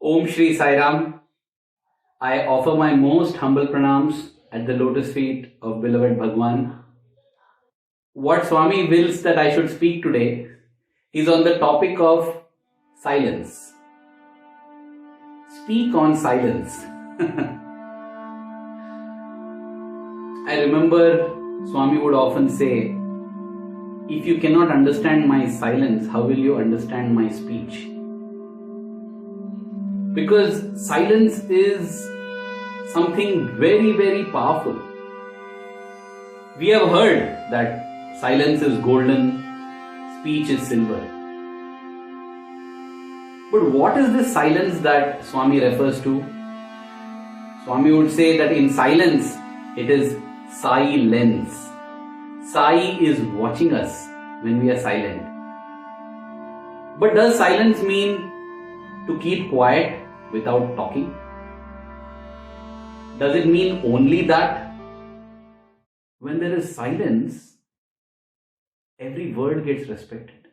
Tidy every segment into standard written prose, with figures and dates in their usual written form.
Om Shri Sai Ram. I offer my most humble pranams at the lotus feet of beloved Bhagwan. What Swami wills that I should speak today is on the topic of silence. Speak on silence. I remember Swami would often say, if you cannot understand my silence, how will you understand my speech? Because silence is something very, very powerful. We have heard that silence is golden, speech is silver. But what is this silence that Swami refers to? Swami would say that in silence, it is silence. Sai is watching us when we are silent. But does silence mean to keep quiet without talking? Does it mean only that? When there is silence, every word gets respected.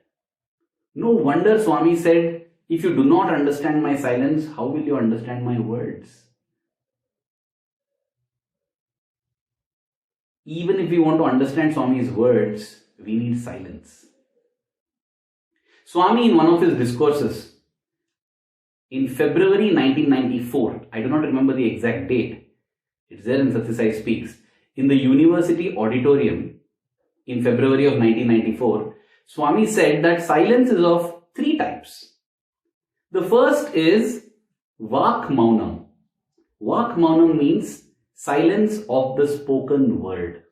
No wonder Swami said, if you do not understand my silence, how will you understand my words? Even if we want to understand Swami's words, we need silence. Swami, in one of his discourses, in February 1994, I do not remember the exact date, it's there in Sathya Sai Speaks, in the university auditorium in February of 1994, Swami said that silence is of three types. The first is Vak Maunam. Vak Maunam means silence of the spoken word.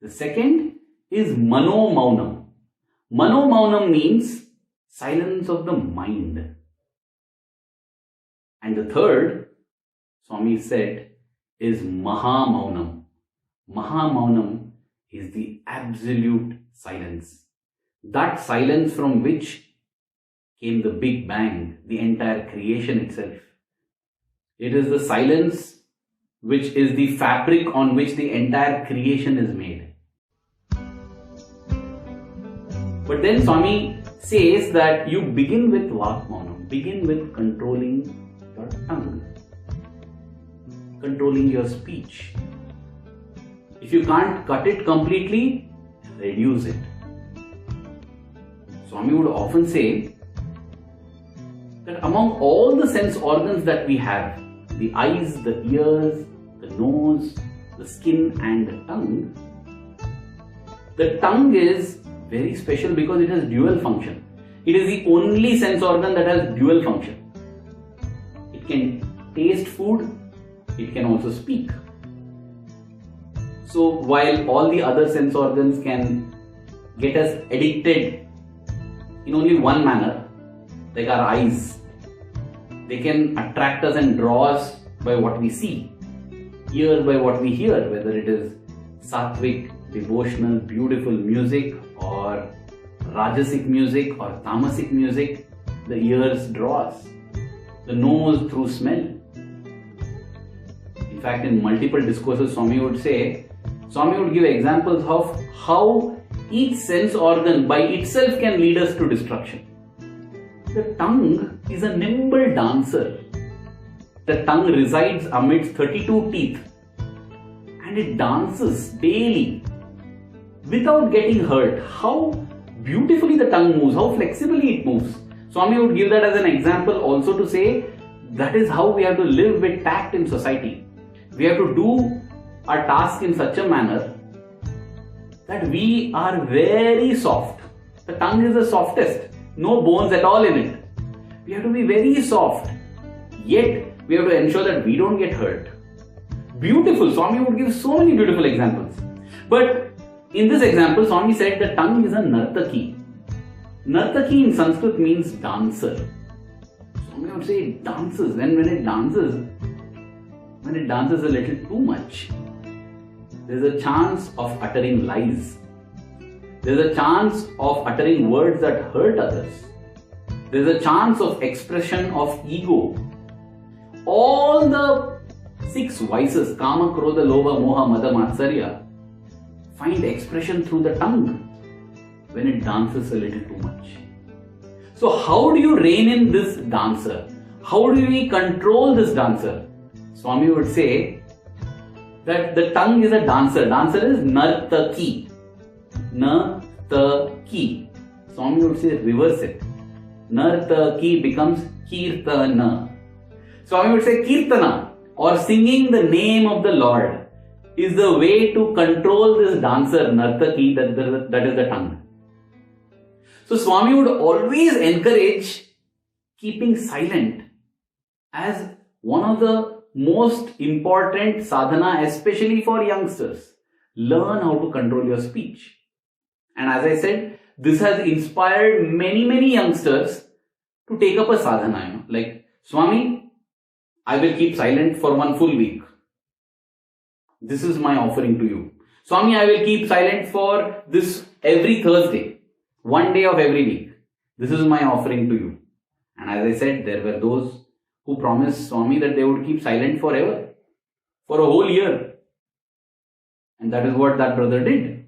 The second is Mano Maunam. Mano Maunam means silence of the mind. And the third, Swami said, is Maha Maunam. Maha Maunam is the absolute silence. That silence from which came the Big Bang, the entire creation itself. It is the silence which is the fabric on which the entire creation is made. But then Swami says that you begin with Vak Maunam, begin with controlling your tongue, controlling your speech. If you can't cut it completely, reduce it. Swami would often say that among all the sense organs that we have, the eyes, the ears, the nose, the skin and the tongue is very special because it has dual function. It is the only sense organ that has dual function. It can taste food, it can also speak. So while all the other sense organs can get us addicted in only one manner, like our eyes, they can attract us and draw us by what we see, ears by what we hear, whether it is sattvic, devotional, beautiful music or rajasic music or tamasic music, the ears draw us, the nose through smell. In fact, in multiple discourses, Swami would give examples of how each sense organ by itself can lead us to destruction. The tongue is a nimble dancer. The tongue resides amidst 32 teeth and it dances daily without getting hurt. How beautifully the tongue moves, how flexibly it moves. Swami would give that as an example also to say that is how we have to live with tact in society. We have to do our task in such a manner that we are very soft. The tongue is the softest, no bones at all in it. We have to be very soft, yet we have to ensure that we don't get hurt. Beautiful, Swami would give so many beautiful examples. But in this example, Swami said the tongue is a nartaki. Nartaki in Sanskrit means dancer. Swami would say it dances, and when it dances a little too much, there's a chance of uttering lies. There's a chance of uttering words that hurt others. There's a chance of expression of ego. All the 6 vices, Kama, Krodha, Lobha, Moha, Mada, Matsarya, find expression through the tongue when it dances a little too much. So how do you rein in this dancer? How do we control this dancer? Swami would say that the tongue is a dancer. Dancer is nartaki. Nartaki. Swami would say reverse it. Nartaki becomes kirtana. Swami would say kirtana or singing the name of the Lord is the way to control this dancer, nartaki, that is the tongue. So Swami would always encourage keeping silent as one of the most important sadhana, especially for youngsters. Learn how to control your speech. And as I said, this has inspired many youngsters to take up a sadhana. Like, Swami, I will keep silent for one full week. This is my offering to you. Swami, I will keep silent for this every Thursday. One day of every week. This is my offering to you. And as I said, there were those who promised Swami that they would keep silent forever. For a whole year. And that is what that brother did.